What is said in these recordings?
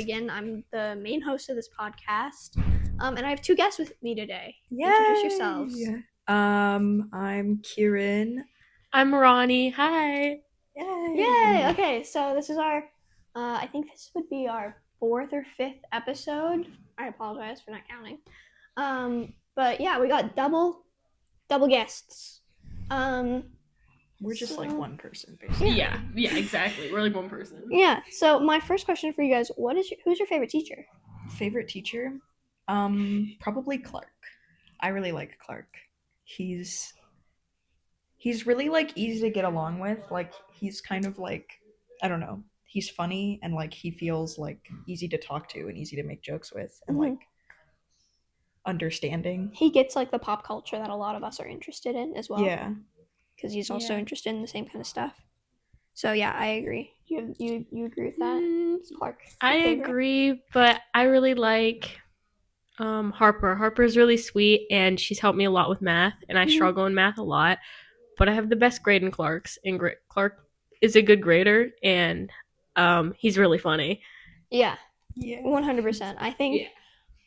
Reagan. I'm the main host of this podcast. And I have two guests with me today. Yay! Introduce yourselves. I'm Kieran. I'm Ronnie. Hi. Yay! Okay, so this is our, I think this would be our 4th or 5th episode. I apologize for not counting. But yeah, we got double guests. We're just like So- one person, basically. Yeah, exactly. We're like one person. Yeah. So my first question for you guys: who's your favorite teacher? Favorite teacher? Probably Clark. I really like Clark. He's really like easy to get along with. Like he's kind of like, I don't know. He's funny and like he feels like easy to talk to and easy to make jokes with and Mhm. like understanding. He gets like the pop culture that a lot of us are interested in as well. Yeah. Because he's also Yeah. interested in the same kind of stuff. So yeah, I agree. You agree with that, It's Clark? I Your favorite? agree, but I really like Harper. Harper's really sweet, and she's helped me a lot with math, and I Mhm. struggle in math a lot. But I have the best grade in Clark's, and Clark is a good grader, and he's really funny. Yeah, Yeah. 100%. I think Yeah.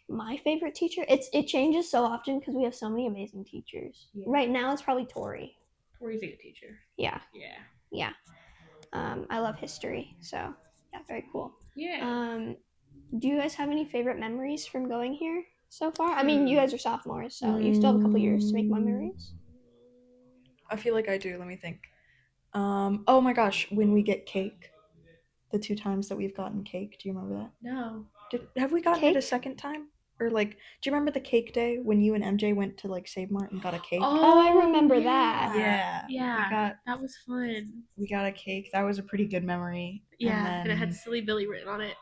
my favorite teacher. It changes so often because we have so many amazing teachers. Yeah. Right now, it's probably Tori. Tori's a good teacher. Yeah, Yeah. yeah. I love history, so yeah, very cool. Yeah. Do you guys have any favorite memories from going here so far? I mean, you guys are sophomores, so you still have a couple years to make memories. I feel like I do. Let me think. Oh my gosh, when we get cake. The 2 times that we've gotten cake. Do you remember that? No. Have we gotten it a Cake? second time? Or like, do you remember the cake day when you and MJ went to like Save Mart and got a cake? Oh, I remember that. Yeah. Yeah. That was fun. We got a cake. That was a pretty good memory. Yeah, and it had then- Silly Billy written on it.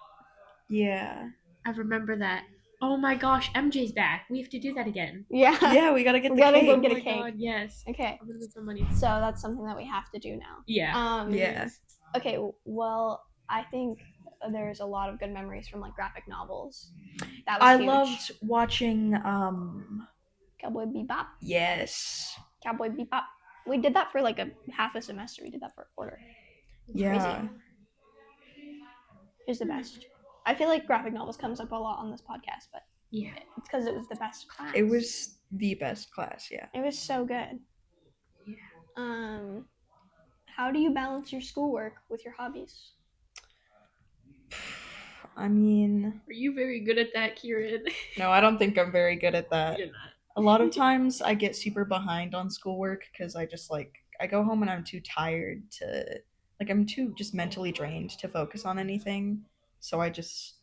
Yeah. I remember that. Oh my gosh, MJ's back. We have to do that again. Yeah. Yeah, we gotta get We the gotta cake. go Oh get a my cake. god, yes. Okay. I'm gonna make some money. So that's something that we have to do now. Yeah. Yeah. Okay. Well, I think there's a lot of good memories from like graphic novels. That was I huge. loved watching Cowboy Bebop. yes. Cowboy Bebop. We did that for like a half a semester. We did that for a quarter. Yeah. It was the best. I feel like graphic novels comes up a lot on this podcast, but Yeah. it's because it was the best class. It was the best class, yeah. It was so good. Yeah. How do you balance your schoolwork with your hobbies? I mean, Are you very good at that, Kieran? no, I don't think I'm very good at that. You're not. A lot of times I get super behind on schoolwork because I just like I go home and I'm too tired to like I'm too just mentally drained to focus on anything. So I just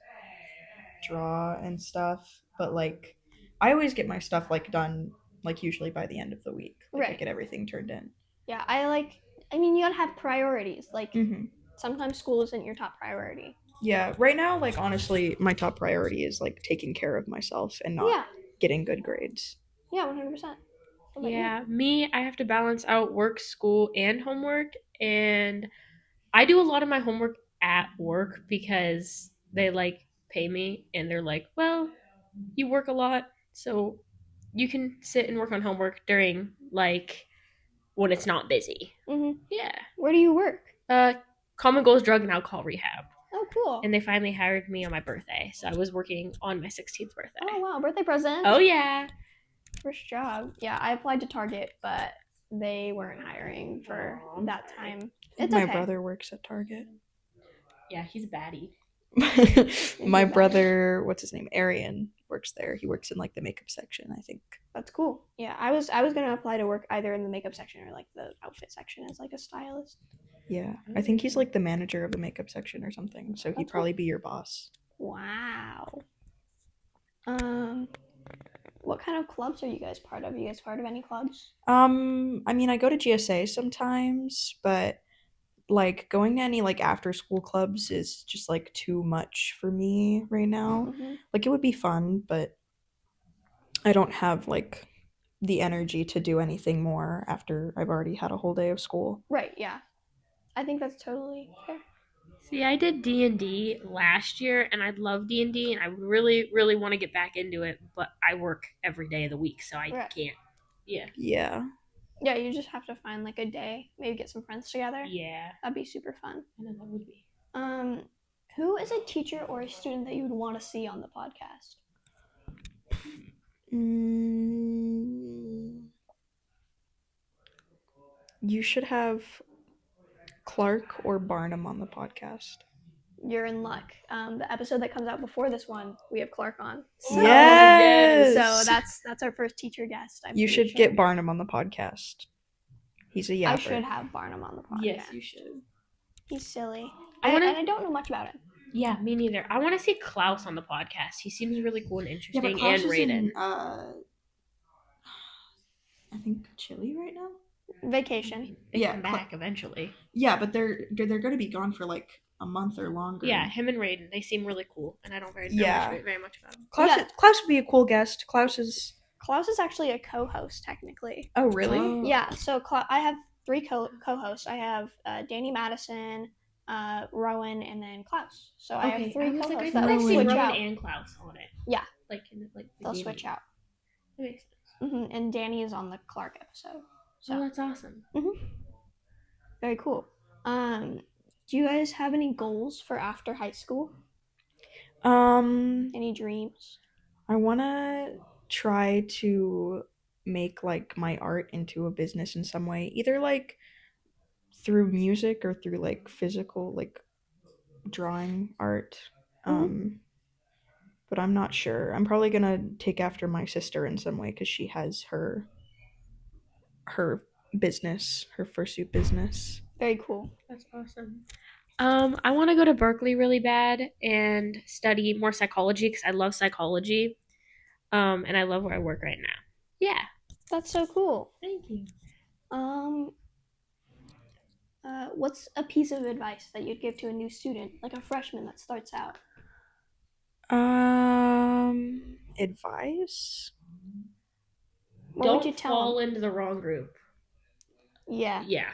draw and stuff. But like I always get my stuff like done like usually by the end of the week. Like I Right. get everything turned in. Yeah, I mean, you gotta have priorities. Like, Mm-hmm. sometimes school isn't your top priority. Yeah, right now, like honestly, my top priority is like taking care of myself and not Yeah, getting good grades. yeah, 100%. Yeah, me, I have to balance out work, school, and homework. And I do a lot of my homework at work because they like pay me and they're like, well, you work a lot, so you can sit and work on homework during like when it's not busy. Mm-hmm. Yeah. Where do you work? Common Goals Drug and Alcohol Rehab. Oh, cool. And they finally hired me on my birthday. So I was working on my 16th birthday. Oh, wow, birthday present. Oh, yeah. First job. Yeah, I applied to Target, but they weren't hiring for that time. It's My okay. brother works at Target. Yeah, he's a baddie. My bad. brother, what's his name? Arian works there. He works in like the makeup section, I think. That's cool. Yeah, I was gonna apply to work either in the makeup section or like the outfit section as like a stylist. Yeah, I think he's like the manager of the makeup section or something. So he'd That's probably be your boss. Wow. What kind of clubs are you guys part of? Are you guys part of any clubs? I mean, I go to GSA sometimes, but like going to any like after school clubs is just like too much for me right now. Mm-hmm. Like it would be fun, but I don't have like the energy to do anything more after I've already had a whole day of school. Right. Yeah. I think that's totally fair. See, I did D&D last year, and I love D&D, and I really, really want to get back into it, but I work every day of the week, so I Right. can't. Yeah. Yeah. Yeah, you just have to find like a day, maybe get some friends together. Yeah. That'd be super fun. I know that would be. Who is a teacher or a student that you would want to see on the podcast? You should have Clark or Barnum on the podcast. You're in luck. The episode that comes out before this one, we have Clark on. So, Yes! So that's our first teacher guest. You should get Barnum on the podcast. He's a yapper. I should have Barnum on the podcast. Yes, you should. He's silly. I wanna- and I don't know much about him. Yeah, me neither. I want to see Klaus on the podcast. He seems really cool and interesting. Yeah, but Klaus and is Raiden. in, I think Chile right now. Vacation. They Yeah, come back eventually. Yeah, but they're going to be gone for like a month or longer. Yeah, him and Raiden. They seem really cool, and I don't very very much about them. Klaus would be a cool guest. Klaus is actually a co-host technically. Oh, really? Oh. Yeah. So I have 3 co-hosts. I have Danny Madison, Rowan, and then Klaus. So I have 3 co-hosts I that thought I've will seen switch Rowan out. and Klaus on it. Yeah. Like in the They'll beginning. switch out. That makes sense. And Danny is on the Clark episode. So Oh, that's awesome. very cool. Do you guys have any goals for after high school? Any dreams? I want to try to make like my art into a business in some way, either like through music or through like physical like drawing art. But I'm not sure. I'm probably going to take after my sister in some way cuz she has her business, her fursuit business. Very cool. That's awesome. I want to go to Berkeley really bad and study more psychology because I love psychology. And I love where I work right now. Yeah. That's so cool. Thank you. What's a piece of advice that you'd give to a new student, like a freshman that starts out? Advice? What would you tell fall them? into the wrong group. Yeah. Yeah.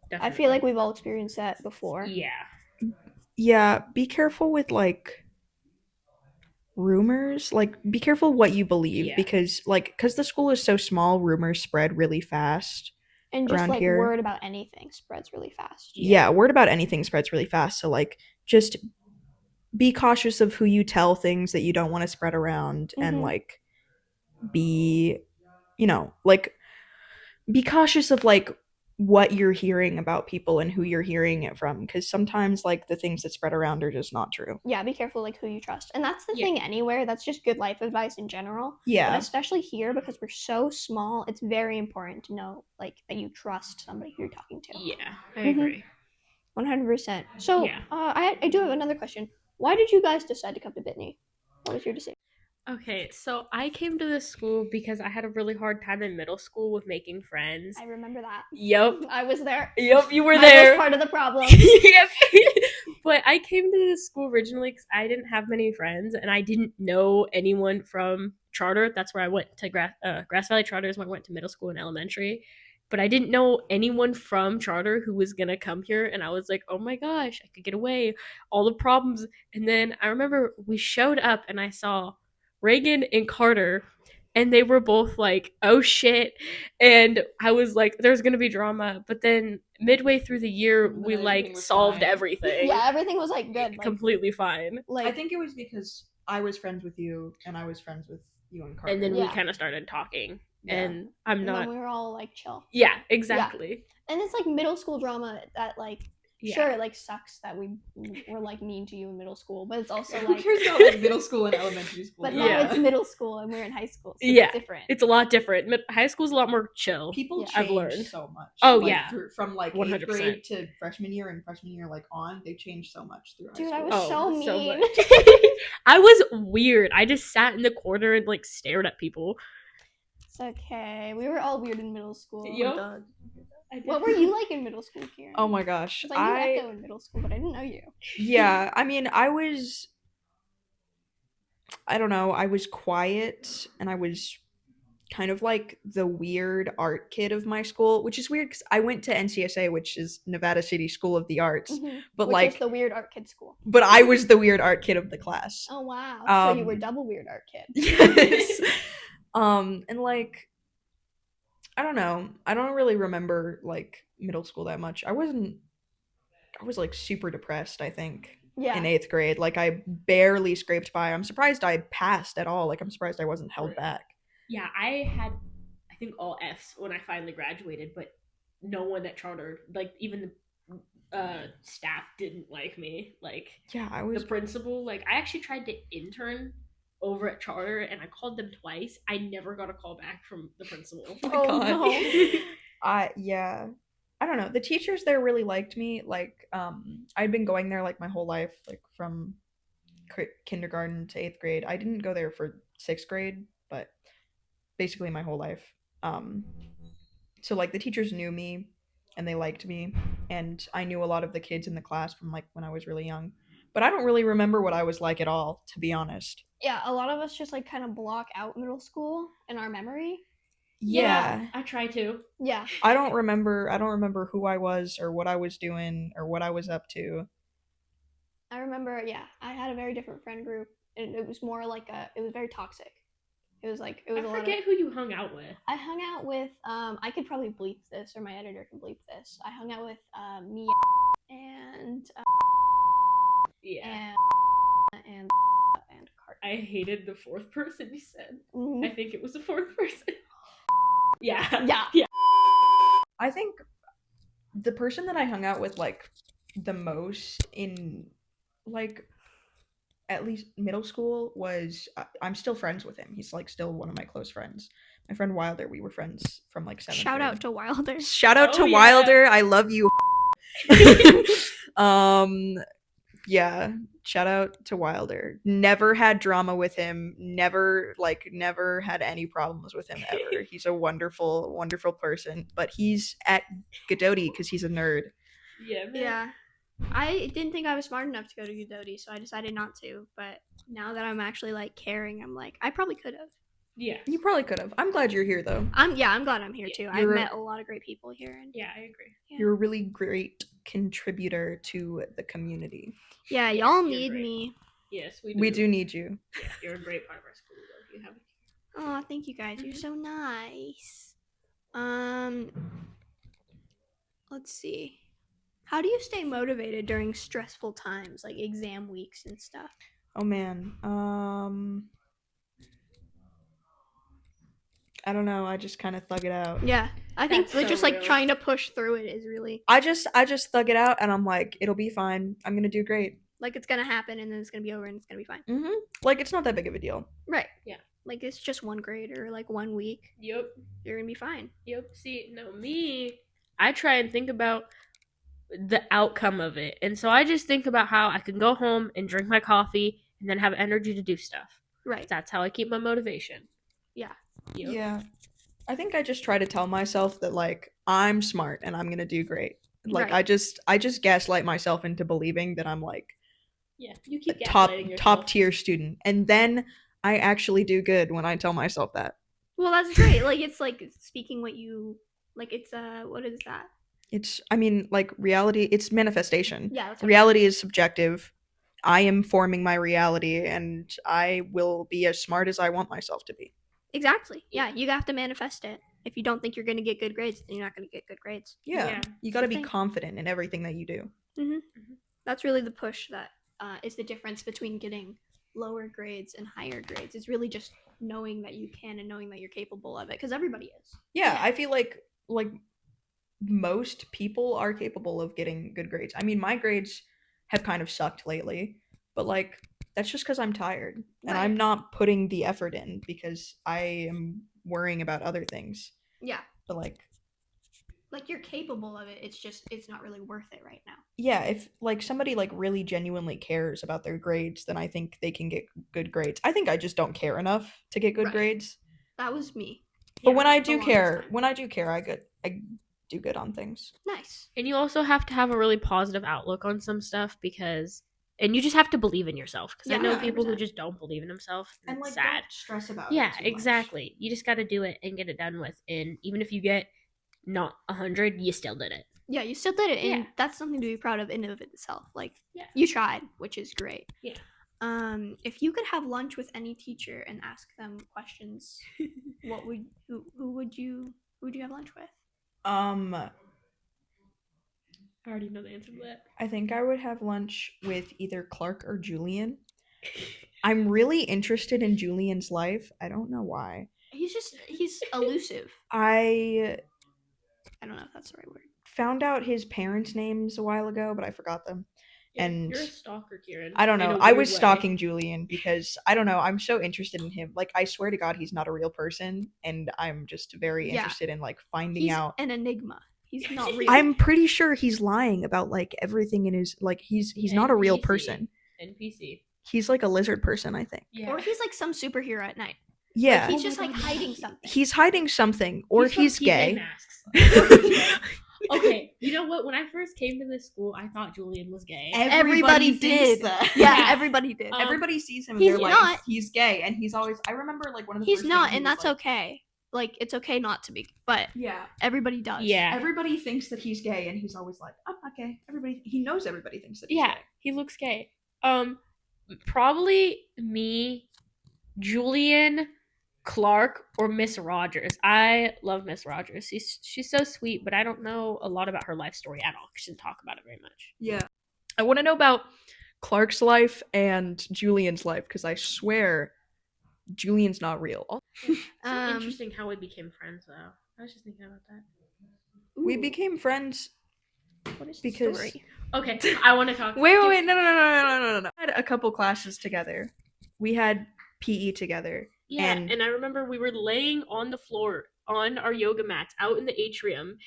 I Definitely. feel like we've all experienced that before. Yeah. Yeah, be careful with like rumors. Like be careful what you believe Yeah. because the school is so small, rumors spread really fast. And just around like here. word about anything spreads really fast. Yeah, word about anything spreads really fast. So like just be cautious of who you tell things that you don't want to spread around and Mhm. like be like be cautious of like what you're hearing about people and who you're hearing it from because sometimes like the things that spread around are just not true. Yeah, be careful like who you trust. And that's the Yeah. thing anywhere. That's just good life advice in general. But Yeah. especially here because we're so small, it's very important to know like that you trust somebody who you're talking to. Yeah. I Mhm. agree. 100%. So Yeah. I do have another question. Why did you guys decide to come to Bitney? What was your decision? Okay, so I came to this school because I had a really hard time in middle school with making friends. I remember that. Yep. I was there. Yep, you were I there. was part of the problem. Yep. But I came to this school originally because I didn't have many friends and I didn't know anyone from charter. That's where I went to Grass Valley Charter is when I went to middle school and elementary. But I didn't know anyone from charter who was gonna come here, and I was like, "Oh my gosh, I could get away, all the problems." And then I remember we showed up, and I saw Reagan and Carter, and they were both like, "Oh shit!" And I was like, "There's gonna be drama." But then midway through the year, And then we everything like was solved fine. everything. Yeah, everything was like good. Like, Completely fine. like I think it was because I was friends with you and I was friends with you and Carter. And then we Yeah. kind of started talking, Yeah. and I'm and not. then we were all like chill. Yeah, exactly. And it's like middle school drama that like Yeah. sure it like sucks that we were like mean to you in middle school, but it's also Who like cares about like middle school and elementary school? but now Yeah. it's middle school and we're in high school, so Yeah. it's different. It's a lot different. High school's a lot more chill. People Yeah. change I've learned. so much. Oh, like, yeah. from like 100%. 8th grade to freshman year and freshman year like on, they change so much through high Dude, school. I was so mean. much. I was weird. I just sat in the corner and like stared at people. It's okay. We were all weird in middle school. Yup. What were you like in middle school, Kieran? Oh my gosh. 'Cause I knew Echo in middle school, but I didn't know you. Yeah, I mean, I don't know, I was quiet and I was kind of like the weird art kid of my school, which is weird because I went to NCSA, which is Nevada City School of the Arts, but Which like, is the weird art kid school. but I was the weird art kid of the class. Oh wow. So you were Um, double weird art kid. Yes. And like, I don't know. I don't really remember like middle school that much. I was like super depressed, I think. Yeah. in 8th grade. Like I barely scraped by. I'm surprised I passed at all. Like I'm surprised I wasn't held back. Yeah, I had, I think, all Fs when I finally graduated, but no one at charter, like even the staff didn't like me. Like Yeah, I the was principal, like I actually tried to intern over at charter and I called them twice. I never got a call back from the principal. my Oh, God. no. I don't know. The teachers there really liked me. Like I'd been going there like my whole life, like from kindergarten to 8th grade. I didn't go there for 6th grade, but basically my whole life. So like the teachers knew me and they liked me, and I knew a lot of the kids in the class from like when I was really young. But I don't really remember what I was like at all, to be honest. Yeah, a lot of us just like kind of block out middle school in our memory. Yeah. I try to. Yeah. I don't remember who I was or what I was doing or what I was up to. I remember, yeah, I had a very different friend group, and it was more like it was very toxic. It was like, it I was a lot of. forget who you hung out with. I hung out with, I could probably bleep this, or my editor can bleep this. I hung out with Mia and Yeah. and Carter. I hated the fourth person you said. Mhm. I think it was the fourth person. Yeah. Yeah. Yeah. I think the person that I hung out with like the most in like at least middle school was I'm still friends with him. He's like still one of my close friends. My friend Wilder, we were friends from like 7th Shout grade. out to Wilder. Shout out Oh, to yeah. Wilder. I love you. Yeah, shout out to Wilder. Never had drama with him. Never had any problems with him ever. He's a wonderful, wonderful person. But he's at Godoti because he's a nerd. Yeah, man. Yeah. I didn't think I was smart enough to go to Udody, so I decided not to. But now that I'm actually like caring, I'm like, I probably could have. Yeah. You probably could have. I'm glad you're here though. I'm glad I'm here too. I've You're- met a lot of great people here, and Yeah, I agree. Yeah. You're a really great contributor to the community. yeah, Yes, y'all you're need great. me. Yes, we do. We do need you. Yeah, you're a great part of our school. Though. You have. Oh, thank you guys. You're so nice. Let's see. How do you stay motivated during stressful times, like exam weeks and stuff? Oh man. I don't know. I just kind of thug it out. Yeah, I think That's like so just like real. trying to push through it is really I just thug it out, and I'm like, it'll be fine. I'm gonna do great. like it's gonna happen, and then it's gonna be over, and it's gonna be fine. Mm-hmm. Like it's not that big of a deal. Right. Yeah. Like it's just one grade or like 1 week. Yep. You're gonna be fine. Yep. See, no, me, I try and think about the outcome of it. And so I just think about how I can go home and drink my coffee and then have energy to do stuff. Right. That's how I keep my motivation. Yeah. Yep. Yeah. I think I just try to tell myself that like I'm smart and I'm gonna do great. Like Right. I just gaslight myself into believing that I'm like Yeah. You a keep top gaslighting yourself. top tier student, and then I actually do good when I tell myself that. Well, that's great. Like it's like speaking what you like. It's what is that? It's I mean like reality. It's manifestation. Yeah, that's what Reality is subjective. I am forming my reality, and I will be as smart as I want myself to be. Exactly. Yeah, you have to manifest it. If you don't think you're gonna get good grades, then you're not gonna get good grades. Yeah, Yeah. you got to the be thing. confident in everything that you do. That's really the push that is the difference between getting lower grades and higher grades. It's really just knowing that you can and knowing that you're capable of it, because everybody is. Yeah, I feel like most people are capable of getting good grades. I mean, my grades have kind of sucked lately, but like that's just because I'm tired and I'm Right. not putting the effort in because I am worrying about other things. Yeah, But like you're capable of it. It's just it's not really worth it right now. yeah, if like somebody like really genuinely cares about their grades, then I think they can get good grades. I think I just don't care enough to get good Right. grades. That was me. But Yeah, when I the do longest care, time. I do good on things. Nice. And you also have to have a really positive outlook on some stuff and you just have to believe in yourself. Because I Yeah, know people who 100%. just don't believe in themselves. And And it's like sad. don't stress about Yeah, it too much. exactly. You just got to do it and get it done with. And even if you get not 100, you still did it. Yeah, you still did it, and Yeah. that's something to be proud of in and of itself. Like, Yeah. you tried, which is great. Yeah. If you could have lunch with any teacher and ask them questions, what would who would you have lunch with? I already know the answer to that. I think I would have lunch with either Clark or Julian. I'm really interested in Julian's life. I don't know why. He's elusive. I I don't know if that's the right word. found out his parents' names a while ago, but I forgot them. And you're a stalker, Kieran. I don't in know. a I weird was way. stalking Julian because I don't know. I'm so interested in him. Like, I swear to God, he's not a real person, and I'm just very Yeah. interested in like finding He's out. an enigma. He's not real. I'm pretty sure he's lying about like everything in his like he's not a real NPC. person. NPC. He's like a lizard person, I think. Yeah. Or he's like some superhero at night. Yeah. Like, he's Oh my just like God, hiding yeah. something. He's hiding something, or from he's PJ gay. Masks. Okay, you know what? When I first came to this school, I thought Julian was gay. Everybody thinks did. that. Yeah, Yeah. everybody did. Everybody sees him and He's they're like, not. he's gay, and he's always. I remember like one of the. He's first not, things he and was that's like, okay. Like, it's okay not to be, but Yeah. everybody does. Yeah. Everybody thinks that he's gay, and he's always like, I'm not gay. He knows everybody thinks that he's Yeah, gay. he looks gay. Probably me, Julian, Clark, or Miss Rogers. I love Miss Rogers. She's so sweet, but I don't know a lot about her life story at all. She didn't talk about it very much. Yeah. I want to know about Clark's life and Julian's life, because I swear Julian's not real. So Um, interesting how we became friends, though. I was just thinking about that. We ooh, became friends what is the because- story? Okay, I want to talk. Wait, no. We had a couple classes together. We had PE together. Yeah, and- and I remember we were laying on the floor on our yoga mats out in the atrium,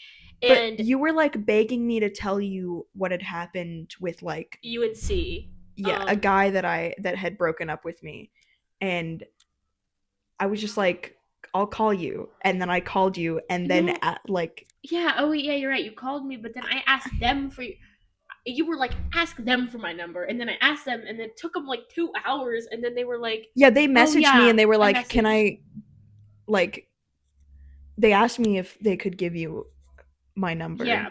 But and you were like begging me to tell you what had happened with like UNC. a guy that had broken up with me, and I was just like, I'll call you, and then I called you, and then No. like Yeah, oh yeah, you're right. You called me, but then I asked them for you were like, ask them for my number, and then I asked them, and it took them like 2 hours, and then they were like, yeah, they messaged yeah, me and they were I like, can messaged. I like they asked me if they could give you my number. yeah,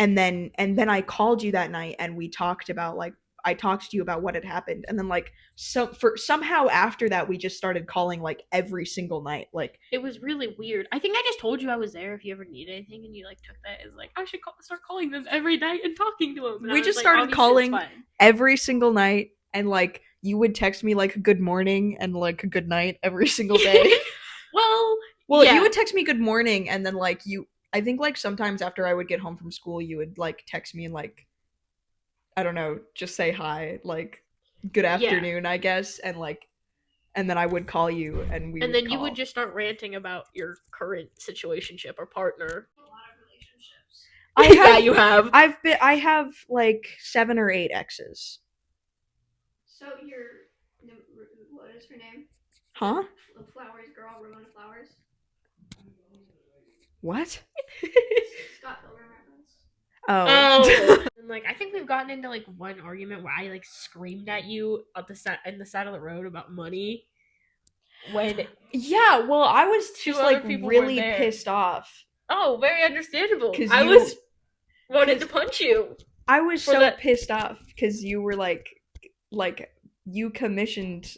And then I called you that night and we talked about like I talked to you about what had happened, and then like somehow after that we just started calling like every single night. Like it was really weird. I think I just told you I was there if you ever need anything, and you like took that as like I should start calling them every night and talking to them. And We I was just like, started "Obviously, it's calling fine." every single night, and like you would text me like good morning and like good night every single day. Well, You yeah. would text me good morning, and then like I think like sometimes after I would get home from school, you would like text me and like I don't know, just say hi, like good afternoon, I guess, and then I would call you and we and would then you call. would just start ranting about your current situationship or partner. A lot of relationships. I You have. I have like 7 or 8 exes. So what is her name? Huh? Flowers girl, Ramona Flowers. What? Scott Pilgrim reference. Oh. And, like I think we've gotten into like one argument where I like screamed at you at the in the side of the road about money. When Yeah, well, I was Two just other like people were really there. pissed off. very understandable. 'Cause I you- was wanted to 'cause- punch you. I was For so that- pissed off because you were like you commissioned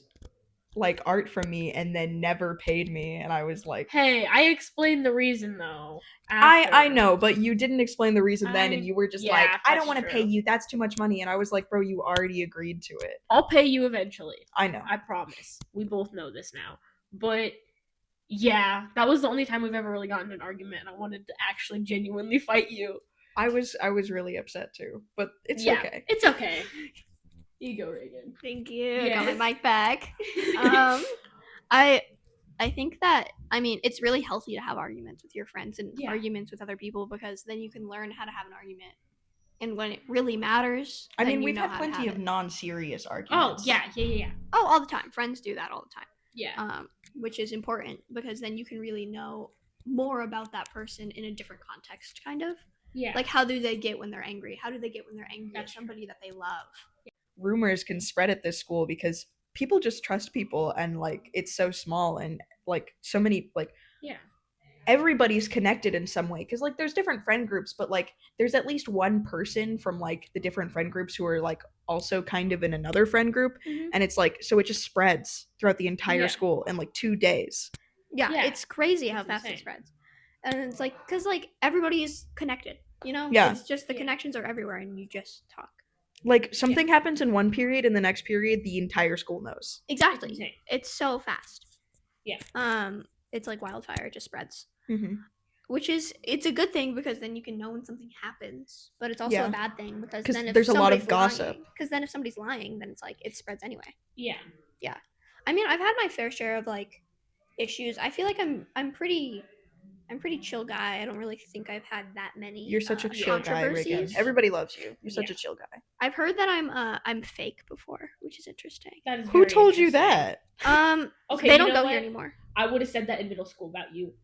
like art from me and then never paid me, and I was like, Hey, I explained the reason though. I after. know, but you didn't explain the reason then, and you were just yeah, like, I don't that's want to pay true. you. That's too much money, and I was like, bro, you already agreed to it. I'll pay you eventually. I know. I promise. We both know this now. But yeah, that was the only time we've ever really gotten in an argument, and I wanted to actually genuinely fight you. I was really upset too, but it's yeah, okay. It's okay. You go, Reagan. Thank you. I got my Yes. mic back. I think that it's really healthy to have arguments with your friends and Yeah. arguments with other people, because then you can learn how to have an argument, and when it really matters, I then mean, you we've know had how to plenty have of it. non-serious Oh, arguments. yeah. Oh, all the time. Friends do that all the time. Yeah. Which is important, because then you can really know more about that person in a different context, kind of. Yeah. Like, how do they get when they're angry? How do they get when they're angry at That's somebody that they love? Rumors can spread at this school because people just trust people, and like it's so small, and like so many like yeah. everybody's connected in some way, because like there's different friend groups, but like there's at least one person from like the different friend groups who are like also kind of in another friend group, Mhm. and it's like so it just spreads throughout the entire Yeah. school in like 2 days. Yeah, Yeah, it's crazy how it's fast it insane. spreads. And it's like, because like everybody is connected. You know, Yeah. it's just the Yeah. connections are everywhere, and you just talk. Like something happens in one period, and the next period, the entire school knows. Exactly. insane. It's so fast. Yeah. It's like wildfire. It just spreads. Mm-hmm. Which is, it's a good thing because then you can know when something happens, but it's also Yeah. a bad thing because 'Cause then if there's a lot of somebody's gossip. because then if somebody's lying, then it's like it spreads anyway. Yeah. I mean, I've had my fair share of like issues. I feel like I'm pretty chill guy. I don't really think I've had that many. You're such a chill guy, Reagan. controversies. Everybody loves you. You're such Yeah. a chill guy. I've heard that I'm fake before, which is interesting. That is Who very told you interesting. that? Okay, They you don't know go what? here anymore. I would have said that in middle school about you.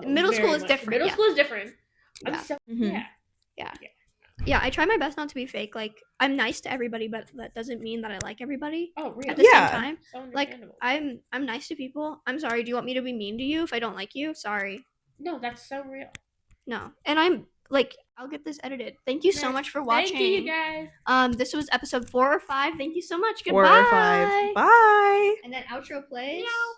Middle school very is much. different, Middle yeah. school is different. I'm Yeah. so Mhm. yeah. Yeah, I try my best not to be fake. Like I'm nice to everybody, but that doesn't mean that I like everybody. Oh, real. At the Yeah. same time, So like understandable. I'm nice to people. I'm sorry. Do you want me to be mean to you if I don't like you? Sorry. No, that's so real. No. And I'm like, I'll get this edited. Thank you so Yes. much for watching. Thank you, guys. This was episode 4 or 5. Thank you so much. Goodbye. 4 or 5. Bye. And then outro plays. Meow.